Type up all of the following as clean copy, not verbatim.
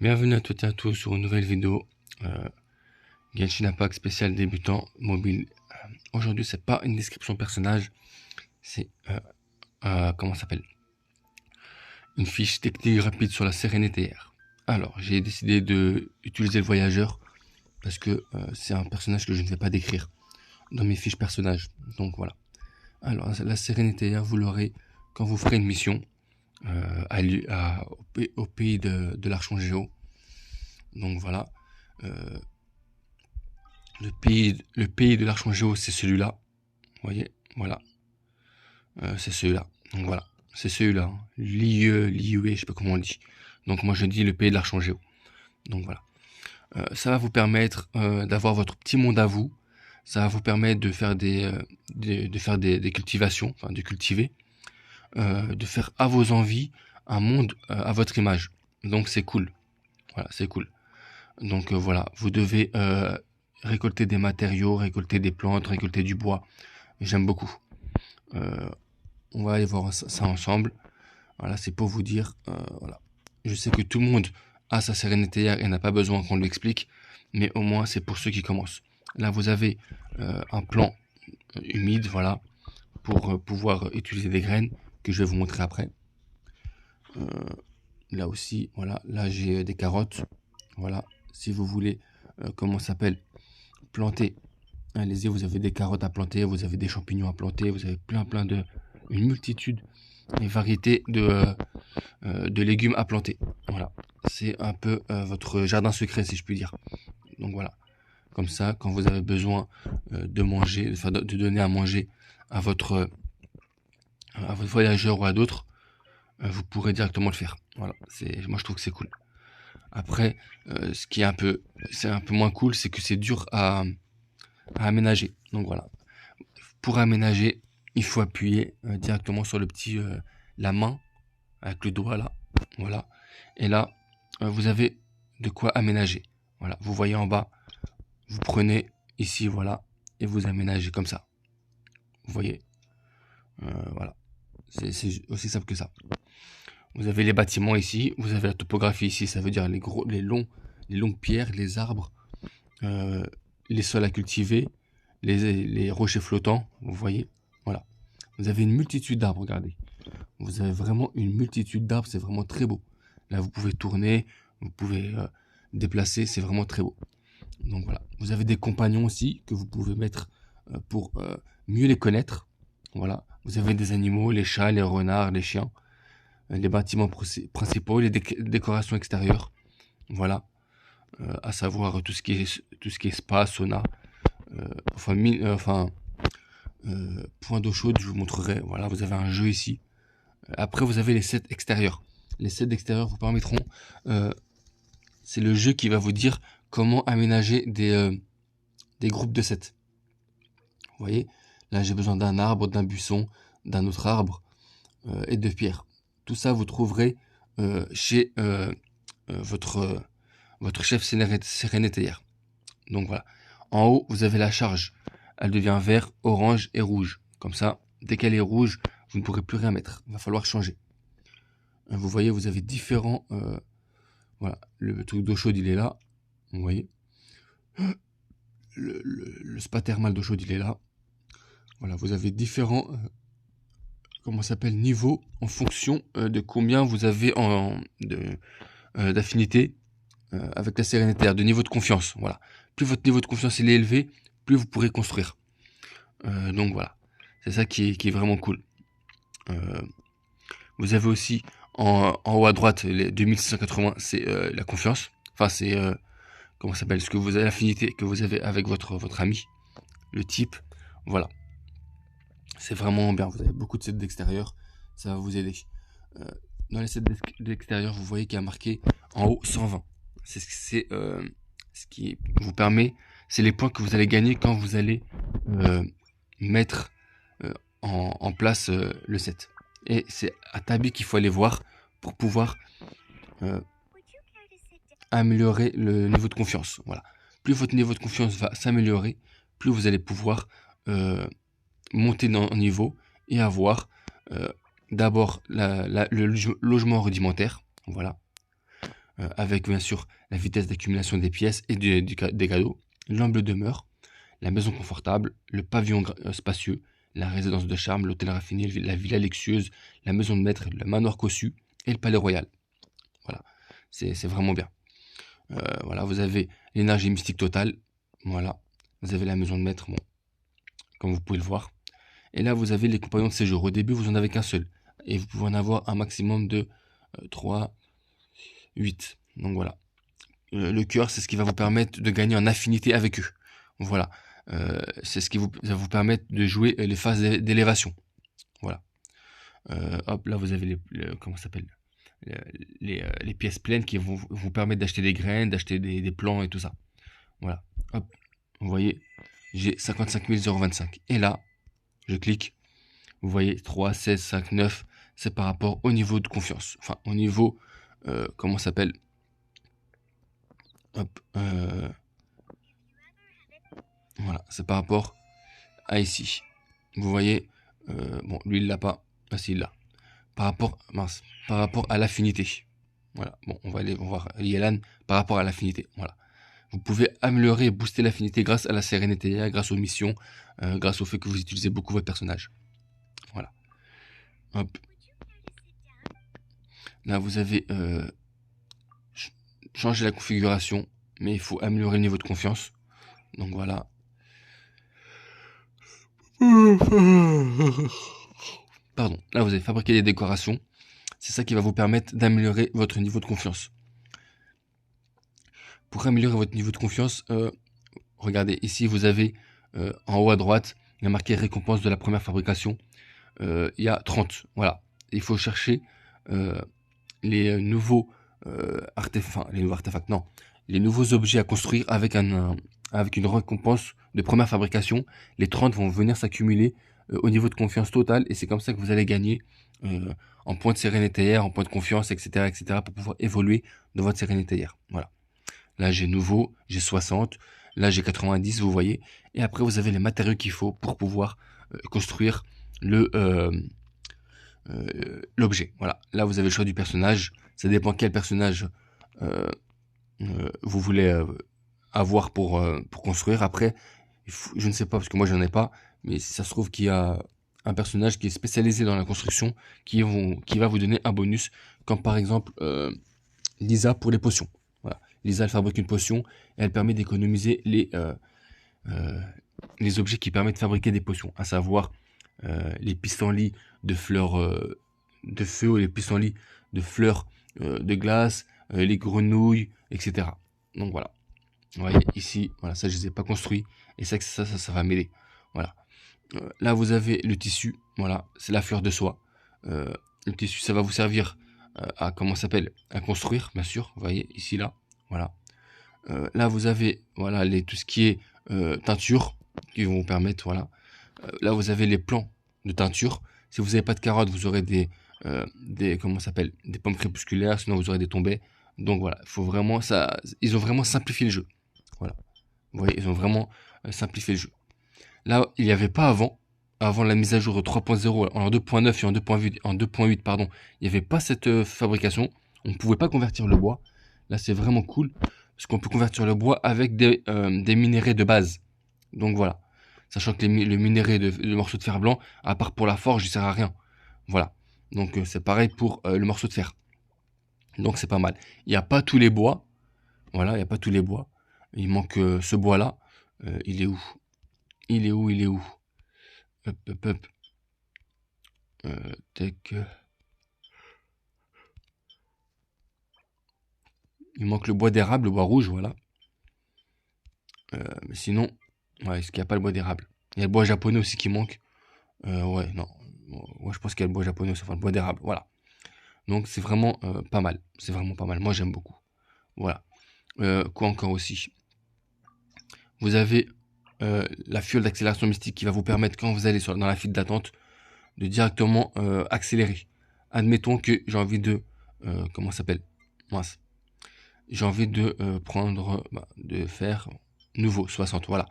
Bienvenue à toutes et à tous sur une nouvelle vidéo Genshin Impact spécial débutant mobile. Aujourd'hui, c'est pas une description personnage, c'est comment ça s'appelle, une fiche technique rapide sur la sérénité R. Alors, j'ai décidé de utiliser le voyageur parce que c'est un personnage que je ne vais pas décrire dans mes fiches personnages. Donc voilà. Alors, la sérénité R, vous l'aurez quand vous ferez une mission au pays de l'Archangéo. Donc voilà. Le pays de l'Archangéo, c'est celui-là. Vous voyez, voilà. C'est celui-là. Donc voilà. C'est celui-là. Hein. L'IE, je sais pas comment on dit. Donc moi je dis le pays de l'Archangéo. Donc voilà. Ça va vous permettre d'avoir votre petit monde à vous. Ça va vous permettre de faire des cultivations, enfin de cultiver, de faire à vos envies un monde à votre image. Donc c'est cool. Voilà, c'est cool. Donc voilà, vous devez récolter des matériaux, récolter des plantes, récolter du bois. J'aime beaucoup. On va aller voir ça ensemble. Voilà, c'est pour vous dire. Voilà. Je sais que tout le monde a sa sérénité et n'a pas besoin qu'on lui explique, mais au moins c'est pour ceux qui commencent. Là, vous avez un plan humide, voilà, pour pouvoir utiliser des graines que je vais vous montrer après. Là aussi, voilà, là j'ai des carottes. Voilà, si vous voulez, comment ça s'appelle, planter. Allez-y, vous avez des carottes à planter, vous avez des champignons à planter, vous avez une multitude et variété de légumes à planter. Voilà, c'est un peu votre jardin secret, si je puis dire. Donc voilà, comme ça, quand vous avez besoin de manger, enfin de donner à manger à votre voyageur ou à d'autres, vous pourrez directement le faire. Voilà, moi je trouve que c'est cool. Après, ce qui est c'est un peu moins cool, c'est que c'est dur à aménager. Donc voilà. Pour aménager, il faut appuyer directement sur la main avec le doigt là. Voilà. Et là, vous avez de quoi aménager. Voilà. Vous voyez en bas, vous prenez ici, voilà, et vous aménagez comme ça. Vous voyez. Voilà. C'est aussi simple que ça. Vous avez les bâtiments ici, vous avez la topographie ici, ça veut dire les longues pierres, les arbres, les sols à cultiver, les rochers flottants, vous voyez, voilà. Vous avez une multitude d'arbres, regardez. Vous avez vraiment une multitude d'arbres, c'est vraiment très beau. Là, vous pouvez tourner, vous pouvez déplacer, c'est vraiment très beau. Donc voilà. Vous avez des compagnons aussi que vous pouvez mettre pour mieux les connaître. Voilà. Vous avez des animaux, les chats, les renards, les chiens, les bâtiments principaux, les décorations extérieures. Voilà. À savoir tout ce qui est spa, sauna, point d'eau chaude, je vous montrerai. Voilà, vous avez un jeu ici. Après, vous avez les sets extérieurs. Les sets extérieurs vous permettront, c'est le jeu qui va vous dire comment aménager des groupes de sets. Vous voyez, là j'ai besoin d'un arbre, d'un buisson, d'un autre arbre et de pierres. Tout ça, vous trouverez chez votre chef sérénité. Donc voilà. En haut, vous avez la charge. Elle devient vert, orange et rouge. Comme ça, dès qu'elle est rouge, vous ne pourrez plus rien mettre. Il va falloir changer. Vous voyez, vous avez différents... voilà, le truc d'eau chaude, il est là. Vous voyez. Le spa thermal d'eau chaude, il est là. Voilà, vous avez différents... comment ça s'appelle, niveaux en fonction de combien vous avez d'affinité avec la sérénité, de niveau de confiance. Voilà. Plus votre niveau de confiance il est élevé, plus vous pourrez construire. Donc voilà, c'est ça qui est vraiment cool. Vous avez aussi en haut à droite les 2680, c'est la confiance. Enfin c'est comment ça s'appelle, ce que vous avez, l'affinité que vous avez avec votre ami, le type. Voilà, c'est vraiment bien. Vous avez beaucoup de sets d'extérieur, ça va vous aider. Dans les sets d'extérieur, vous voyez qu'il y a marqué en haut 120. C'est ce qui vous permet, c'est les points que vous allez gagner quand vous allez mettre en place le set. Et c'est à Tabi qu'il faut aller voir pour pouvoir améliorer le niveau de confiance. Voilà. Plus votre niveau de confiance va s'améliorer, plus vous allez pouvoir monter en niveau et avoir d'abord le logement rudimentaire. Voilà. avec bien sûr la vitesse d'accumulation des pièces et des cadeaux, l'humble demeure, la maison confortable, le pavillon spacieux, la résidence de charme, l'hôtel raffiné, la villa luxueuse, la maison de maître, le manoir cossu et le palais royal. Voilà, c'est vraiment bien. Voilà, vous avez l'énergie mystique totale. Voilà, vous avez la maison de maître, bon, comme vous pouvez le voir. Et là, vous avez les compagnons de séjour. Au début, vous en avez qu'un seul. Et vous pouvez en avoir un maximum de 3, 8. Donc voilà. Le cœur, c'est ce qui va vous permettre de gagner en affinité avec eux. Voilà. C'est ce qui va vous permettre de jouer les phases d'élévation. Voilà. Hop, là, vous avez comment ça s'appelle, les pièces pleines qui vont vous permettre d'acheter des graines, d'acheter des plants et tout ça. Voilà. Hop. Vous voyez, j'ai 55 025. Et là, je clique. Vous voyez, 3, 16, 5, 9. C'est par rapport au niveau de confiance. Enfin, au niveau, comment ça s'appelle? Hop. Voilà, c'est par rapport à ici. Vous voyez, bon, lui, il l'a pas. Ah, si, il l'a. Par rapport à l'affinité. Voilà, bon, on va aller voir Yelan par rapport à l'affinité. Voilà. Vous pouvez améliorer et booster l'affinité grâce à la sérénité, grâce aux missions, grâce au fait que vous utilisez beaucoup votre personnage. Voilà. Hop. Là, vous avez changé la configuration, mais il faut améliorer le niveau de confiance. Donc voilà. Pardon. Là, vous avez fabriqué des décorations. C'est ça qui va vous permettre d'améliorer votre niveau de confiance. Pour améliorer votre niveau de confiance, regardez, ici vous avez en haut à droite, il y a marqué récompense de la première fabrication. Il y a 30. Voilà. Il faut chercher les nouveaux artefacts, non, les nouveaux objets à construire avec avec une récompense de première fabrication. Les 30 vont venir s'accumuler au niveau de confiance totale et c'est comme ça que vous allez gagner en points de sérénité, en points de confiance, etc., pour pouvoir évoluer dans votre sérénité. Voilà. Là, j'ai nouveau, j'ai 60. Là, j'ai 90, vous voyez. Et après, vous avez les matériaux qu'il faut pour pouvoir construire l'objet. Voilà. Là, vous avez le choix du personnage. Ça dépend quel personnage vous voulez avoir pour construire. Après, je ne sais pas, parce que moi, j'en ai pas. Mais si ça se trouve qu'il y a un personnage qui est spécialisé dans la construction qui va vous donner un bonus. Comme par exemple Lisa pour les potions. Voilà. Lisa, elle fabrique une potion et elle permet d'économiser les objets qui permettent de fabriquer des potions, à savoir les pissenlits de fleurs de feu ou les pissenlits de fleurs de glace, les grenouilles, etc. Donc voilà. Vous voyez ici, voilà, ça je les ai pas construits et ça va m'aider. Voilà. Là vous avez le tissu, voilà, c'est la fleur de soie. Le tissu, ça va vous servir à comment ça s'appelle, à construire, bien sûr. Vous voyez ici là, voilà. Là vous avez voilà tout ce qui est teinture qui vont vous permettre, voilà. Là vous avez les plans de teinture. Si vous n'avez pas de carottes, vous aurez des comment ça s'appelle, des pommes crépusculaires, sinon vous aurez des tombées. Donc voilà, faut vraiment ça, ils ont vraiment simplifié le jeu. Voilà. Vous voyez, ils ont vraiment simplifié le jeu. Là, il n'y avait pas avant la mise à jour 3.0, en 2.9 et en 2.8, pardon, il n'y avait pas cette fabrication. On ne pouvait pas convertir le bois. Là, c'est vraiment cool, parce qu'on peut convertir le bois avec des minéraux de base. Donc voilà. Sachant que le minerai de morceau de fer blanc, à part pour la forge, il sert à rien. Voilà. Donc c'est pareil pour le morceau de fer. Donc c'est pas mal. Il n'y a pas tous les bois. Voilà, il n'y a pas tous les bois. Il manque ce bois-là. Il est où? Il est où? Il est où? Hop, hop, hop. Tac. Il manque le bois d'érable, le bois rouge, voilà. Mais sinon, ouais, est-ce qu'il n'y a pas le bois d'érable? Il y a le bois japonais aussi qui manque. Ouais, non. Ouais, je pense qu'il y a le bois japonais aussi, enfin le bois d'érable, voilà. Donc c'est vraiment pas mal. C'est vraiment pas mal. Moi j'aime beaucoup. Voilà. Quoi encore aussi? Vous avez la fiole d'accélération mystique qui va vous permettre, quand vous allez dans la file d'attente, de directement accélérer. Admettons que j'ai envie de... comment ça s'appelle? Mince. J'ai envie de prendre... de faire nouveau, 60, voilà.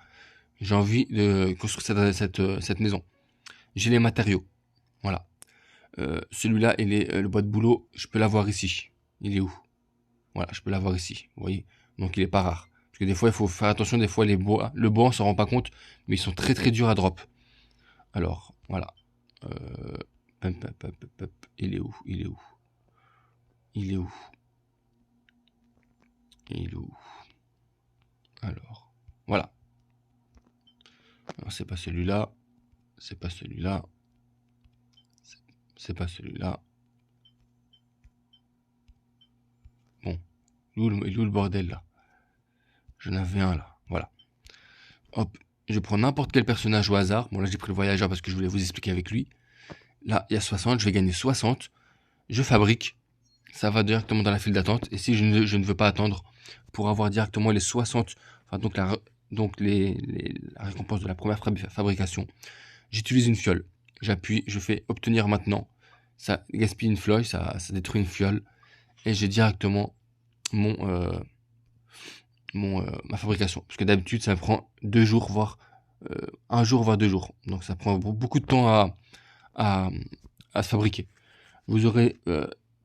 J'ai envie de construire cette maison. J'ai les matériaux. Voilà. Celui-là, le bois de boulot, je peux l'avoir ici. Il est où? Voilà, je peux l'avoir ici, vous voyez. Donc il est pas rare. Parce que des fois, il faut faire attention, des fois les bois, le bois on s'en rend pas compte, mais ils sont très très durs à drop. Alors, voilà. Il est où? Il est où? Il est où? Il est où? Alors, voilà. Alors, c'est pas celui-là. C'est pas celui-là. C'est pas celui-là. Bon. Il est où le bordel, là? J'en avais un, là. Voilà. Hop. Je prends n'importe quel personnage au hasard. Bon, là, j'ai pris le voyageur parce que je voulais vous expliquer avec lui. Là, il y a 60. Je vais gagner 60. Je fabrique. Ça va directement dans la file d'attente. Et si je ne veux pas attendre, pour avoir directement les 60, enfin, donc la récompense de la première fabrication, j'utilise une fiole. J'appuie, je fais obtenir maintenant. Ça gaspille une feuille, ça détruit une fiole. Et j'ai directement mon, ma fabrication. Parce que d'habitude, ça prend 2 jours, voire 1 jour, voire 2 jours. Donc ça prend beaucoup de temps à, à se fabriquer. Vous aurez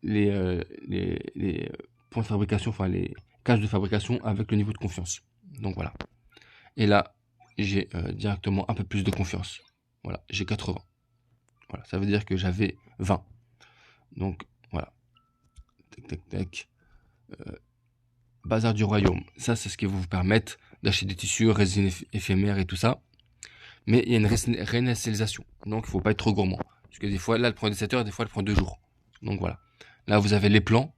les points de fabrication, enfin les cases de fabrication avec le niveau de confiance. Donc voilà. Et là, j'ai directement un peu plus de confiance. Voilà, j'ai 80. Voilà, ça veut dire que j'avais 20. Donc voilà. Tac, tac, tac. Bazar du royaume. Ça, c'est ce qui va vous permettre d'acheter des tissus, résine éphémères et tout ça. Mais il y a une réinitialisation. Donc il faut pas être trop gourmand. Parce que des fois, là, elle prend 17 heures, des fois, elle prend 2 jours. Donc voilà. Là, vous avez les plans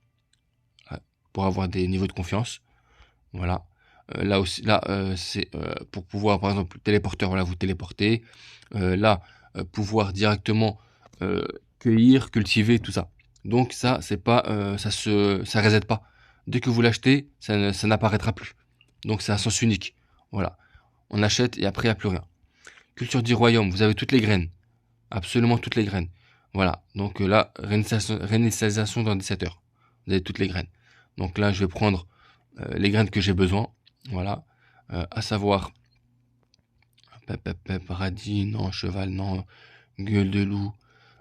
pour avoir des niveaux de confiance. Voilà. Là aussi, là, c'est pour pouvoir, par exemple, téléporteur, voilà, vous téléportez. Là, pouvoir directement cueillir, cultiver, tout ça. Donc ça, c'est pas, ça reset pas. Dès que vous l'achetez, ça n'apparaîtra plus. Donc c'est un sens unique. Voilà. On achète et après il n'y a plus rien. Culture du royaume, vous avez toutes les graines. Absolument toutes les graines. Voilà. Donc là, réinitialisation dans 17 heures. Vous avez toutes les graines. Donc là, je vais prendre les graines que j'ai besoin. Voilà. À savoir, radis, non, cheval, non, gueule de loup.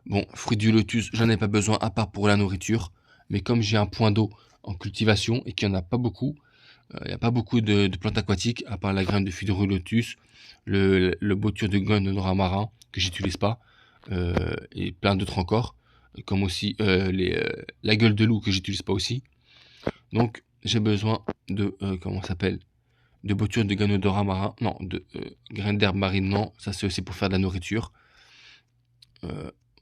Bon, fruit du lotus, j'en ai pas besoin à part pour la nourriture. Mais comme j'ai un point d'eau en cultivation et qu'il n'y en a pas beaucoup, il n'y a pas beaucoup de plantes aquatiques à part la graine de fruit du lotus, le bouture de gomme de noir marin que j'utilise pas, et plein d'autres encore, comme aussi la gueule de loup que j'utilise pas aussi. Donc j'ai besoin de comment ça s'appelle, de boutures de Ganodora marin, non, de graines d'herbe marine, non, ça c'est aussi pour faire de la nourriture.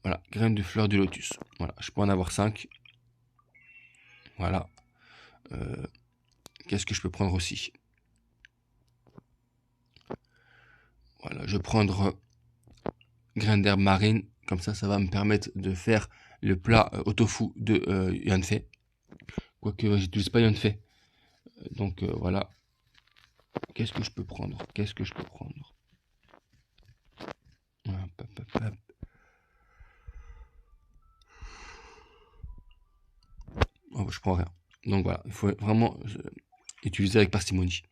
Voilà, graines de fleurs du lotus. Voilà, je peux en avoir 5. Voilà. Qu'est-ce que je peux prendre aussi? Voilà, je vais prendre graines d'herbe marine, comme ça va me permettre de faire le plat au tofu de Yanfei. Quoique j'utilise pas Yanfei. Donc voilà. Qu'est-ce que je peux prendre? Qu'est-ce que je peux prendre? Oh, je prends rien. Donc voilà, il faut vraiment utiliser avec parcimonie.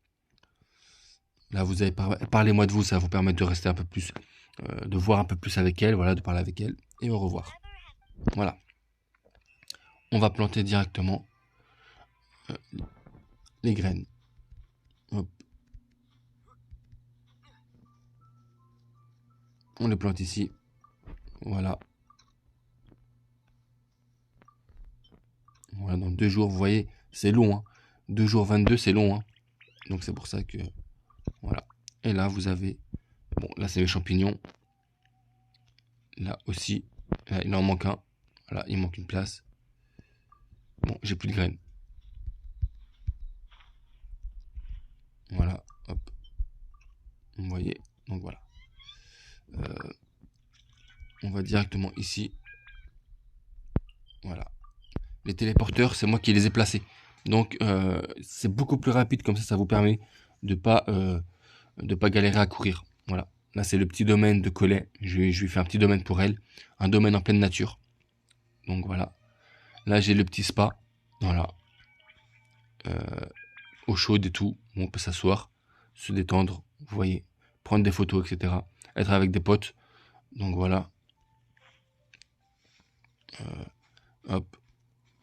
Là, vous avez parlez-moi de vous, ça va vous permettre de rester un peu plus, de voir un peu plus avec elle, voilà, de parler avec elle, et au revoir. Voilà. On va planter directement les graines. Hop. On les plante ici. Voilà. Voilà, dans 2 jours, vous voyez, c'est long. Hein. 2 jours 22, c'est long. Hein. Donc c'est pour ça que... Voilà. Et là, vous avez... Bon, là, c'est les champignons. Là aussi, là, il en manque un. Voilà, il manque une place. Bon, j'ai plus de graines. Voilà, hop. Vous voyez, donc voilà. On va directement ici. Voilà. Les téléporteurs, c'est moi qui les ai placés. Donc, c'est beaucoup plus rapide, comme ça vous permet de pas galérer à courir. Voilà. Là, c'est le petit domaine de Collet. Je lui fais un petit domaine pour elle. Un domaine en pleine nature. Donc, voilà. Là, j'ai le petit spa. Voilà. Eau chaude et tout. On peut s'asseoir, se détendre. Vous voyez. Prendre des photos, etc. Être avec des potes. Donc, voilà. Hop.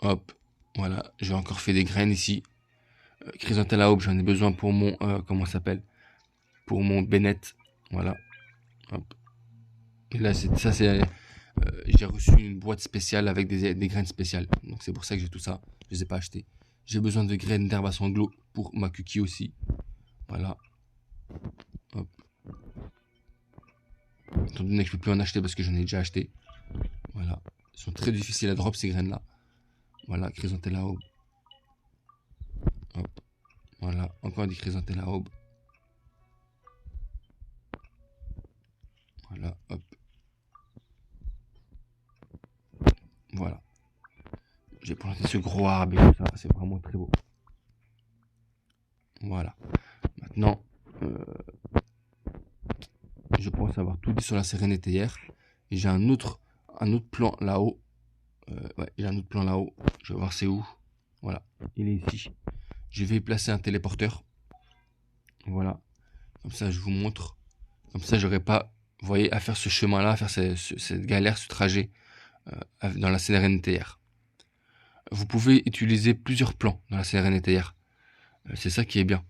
Hop. Voilà, j'ai encore fait des graines ici. Chrysanthème à aube, j'en ai besoin pour mon, comment ça s'appelle? Pour mon Bennett. Voilà. Hop. Et là, j'ai reçu une boîte spéciale avec des graines spéciales. Donc c'est pour ça que j'ai tout ça. Je les ai pas achetées. J'ai besoin de graines d'herbe à sanglot pour ma Kuki aussi. Voilà. Hop. Étant donné que je peux plus en acheter parce que j'en ai déjà acheté. Voilà. Ils sont très difficiles à drop ces graines là. Voilà, chrysanthème à aube. Hop. Voilà, encore des chrysanthème à aube. Voilà, hop. Voilà. J'ai planté ce gros arbre et tout ça, c'est vraiment très beau. Voilà. Maintenant, je pense avoir tout dit sur la sérénité hier. J'ai un autre plan là-haut. Ouais, j'ai un autre plan là-haut. Je vais voir c'est où. Voilà, il est ici. Je vais y placer un téléporteur. Voilà. Comme ça, je vous montre. Comme ça, j'aurais pas, vous voyez, à faire ce chemin-là, à faire cette galère, ce trajet dans la CRNTR. Vous pouvez utiliser plusieurs plans dans la CRNTR. C'est ça qui est bien.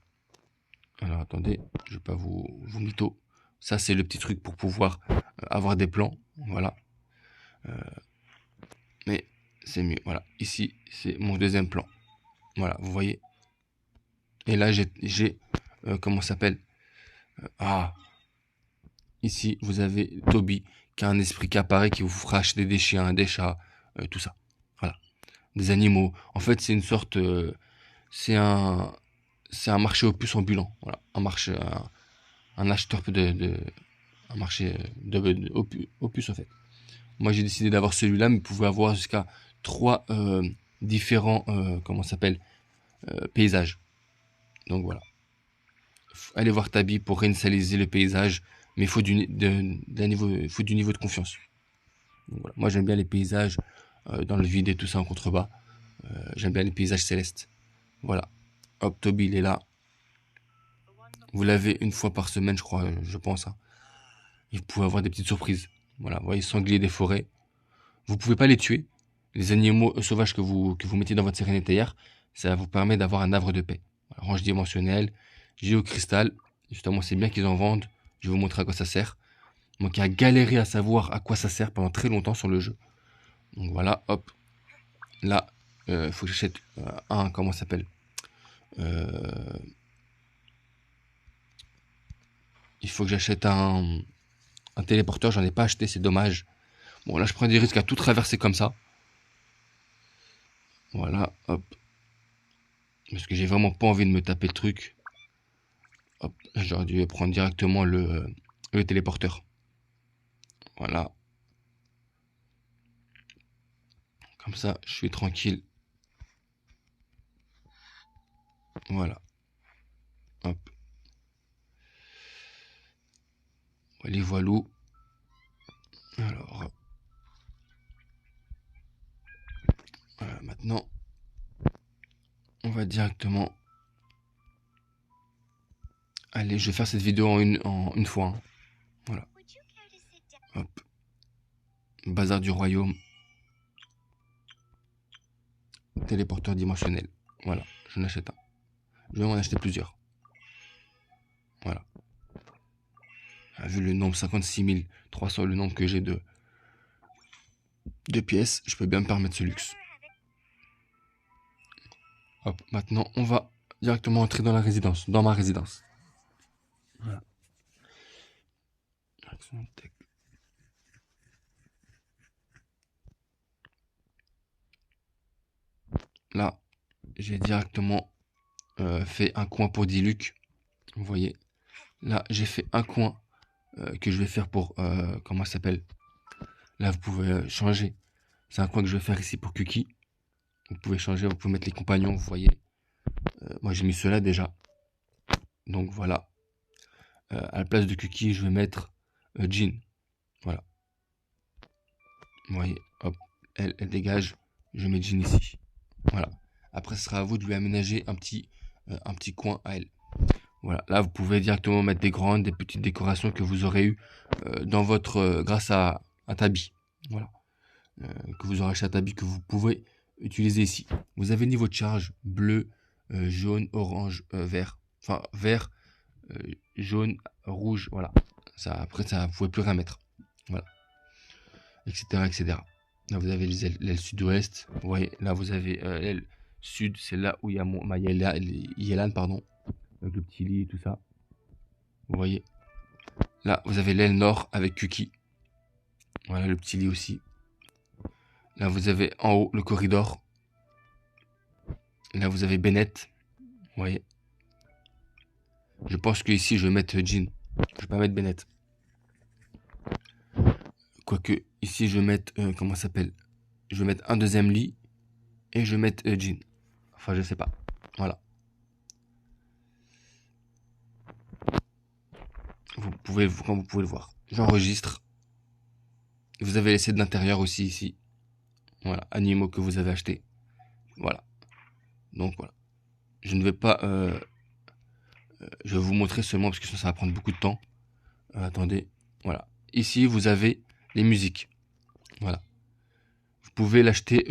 Alors attendez, je vais pas vous mytho. Ça c'est le petit truc pour pouvoir avoir des plans. Voilà. Mais c'est mieux. Voilà. Ici c'est mon deuxième plan. Voilà, vous voyez. Et là j'ai comment ça s'appelle ici vous avez Toby qui a un esprit qui apparaît qui vous fera acheter des chiens, des chats, tout ça. Voilà. Des animaux. En fait c'est une sorte c'est un marché aux puces ambulant. Voilà, un acheteur un marché aux puces en fait. Moi j'ai décidé d'avoir celui-là, mais vous pouvez avoir jusqu'à 3 différents comment ça s'appelle paysages. Donc voilà. Allez voir Tabi pour réinitialiser le paysage, mais il faut du niveau de confiance. Donc, voilà. Moi j'aime bien les paysages dans le vide et tout ça en contrebas. J'aime bien les paysages célestes. Voilà. Hop, Toby il est là. Vous l'avez une fois par semaine, je crois, je pense. Hein. Et vous pouvez avoir des petites surprises. Voilà, vous voyez, sangliers des forêts. Vous pouvez pas les tuer. Les animaux sauvages que vous mettez dans votre sérénité, ça vous permet d'avoir un havre de paix. Voilà, range dimensionnelle, géocristal. Justement, c'est bien qu'ils en vendent. Je vais vous montrer à quoi ça sert. Moi qui a galéré à savoir à quoi ça sert pendant très longtemps sur le jeu. Donc voilà, hop. Là, faut que j'achète un, comment ça s'appelle il faut que j'achète un téléporteur, j'en ai pas acheté, c'est dommage. Bon, là, je prends des risques à tout traverser comme ça. Voilà, hop. Parce que j'ai vraiment pas envie de me taper le truc. Hop, j'aurais dû prendre directement le téléporteur. Voilà. Comme ça, je suis tranquille. Voilà. Hop. Les voilous. Alors. Maintenant, on va directement. Allez, je vais faire cette vidéo en une fois. Hein. Voilà. Hop. Bazar du royaume. Téléporteur dimensionnel. Voilà, j'en achète un. Je vais en acheter plusieurs. Voilà. Vu le nombre 56 300, le nombre que j'ai de pièces, je peux bien me permettre ce luxe. Hop, maintenant on va directement entrer dans la résidence, dans ma résidence. Voilà. Là, j'ai directement fait un coin pour Diluc. Vous voyez. Là, j'ai fait un coin que je vais faire pour comment ça s'appelle. Là, vous pouvez changer. C'est un coin que je vais faire ici pour Kuki. Vous pouvez changer, vous pouvez mettre les compagnons, vous voyez. Moi, j'ai mis cela déjà. Donc voilà. À la place de Kuki, je vais mettre Jean. Voilà. Vous voyez, hop, elle dégage. Je mets Jean ici. Voilà. Après, ce sera à vous de lui aménager un petit coin à elle. Voilà. Là, vous pouvez directement mettre des grandes, des petites décorations que vous aurez eues dans votre grâce à Tabi. Voilà. Que vous aurez acheté à Tabi, que vous pouvez utiliser ici. Vous avez niveau de charge bleu, jaune, orange, vert. Enfin, vert, jaune, rouge, voilà. Ça, après, ça, vous pouvez plus rien mettre. Voilà. Etc., etc. Là, vous avez l'aile sud-ouest. Vous voyez, là, vous avez l'aile sud. C'est là où il y a ma Yelan, pardon. Avec le petit lit et tout ça. Vous voyez. Là, vous avez l'aile nord avec Kuki. Voilà, le petit lit aussi. Là, vous avez en haut le corridor. Là, vous avez Bennett. Vous voyez. Je pense que ici, je vais mettre Jean. Je vais pas mettre Bennett. Quoique, ici, je vais mettre... comment ça s'appelle? Je vais mettre un deuxième lit. Et je vais mettre Jean. Enfin, je sais pas. Voilà. Comme vous pouvez le voir. J'enregistre. Vous avez laissé de l'intérieur aussi ici. Voilà. Animaux que vous avez achetés. Voilà. Donc, voilà. Je ne vais pas... je vais vous montrer seulement parce que ça va prendre beaucoup de temps. Attendez. Voilà. Ici, vous avez les musiques. Voilà. Vous pouvez l'acheter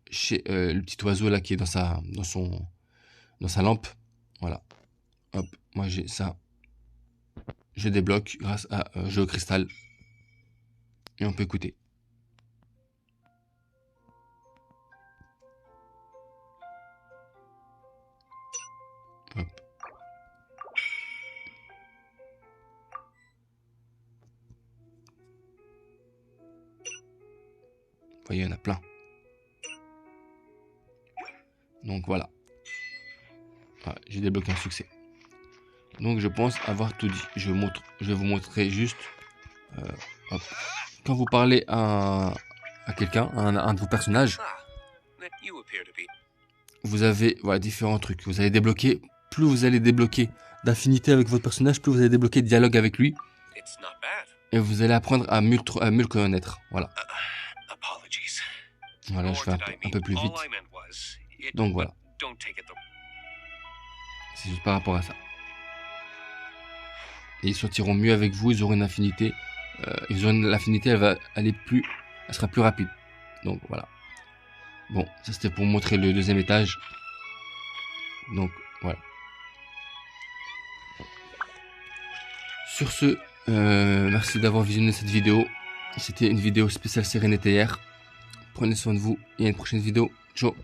chez le petit oiseau là qui est dans sa lampe. Voilà. Hop. Moi, j'ai ça. Je débloque grâce à jeu au cristal. Et on peut écouter. Hop. Vous voyez, il y en a plein. Donc voilà. Voilà, j'ai débloqué un succès. Donc je pense avoir tout dit. Je vais vous montrer juste. Hop. Quand vous parlez à quelqu'un, à un de vos personnages, vous avez voilà, différents trucs. Vous allez débloquer. Plus vous allez débloquer d'affinité avec votre personnage, plus vous allez débloquer de dialogue avec lui. Et vous allez apprendre à mieux le connaître. Voilà. Voilà, je fais un peu plus vite. Donc voilà. C'est juste par rapport à ça. Et ils sortiront mieux avec vous, ils auront une affinité. L'affinité, elle sera plus rapide. Donc voilà. Bon, ça c'était pour montrer le deuxième étage. Donc voilà. Sur ce, merci d'avoir visionné cette vidéo. C'était une vidéo spéciale Serenity hier. Prenez soin de vous et à une prochaine vidéo. Ciao.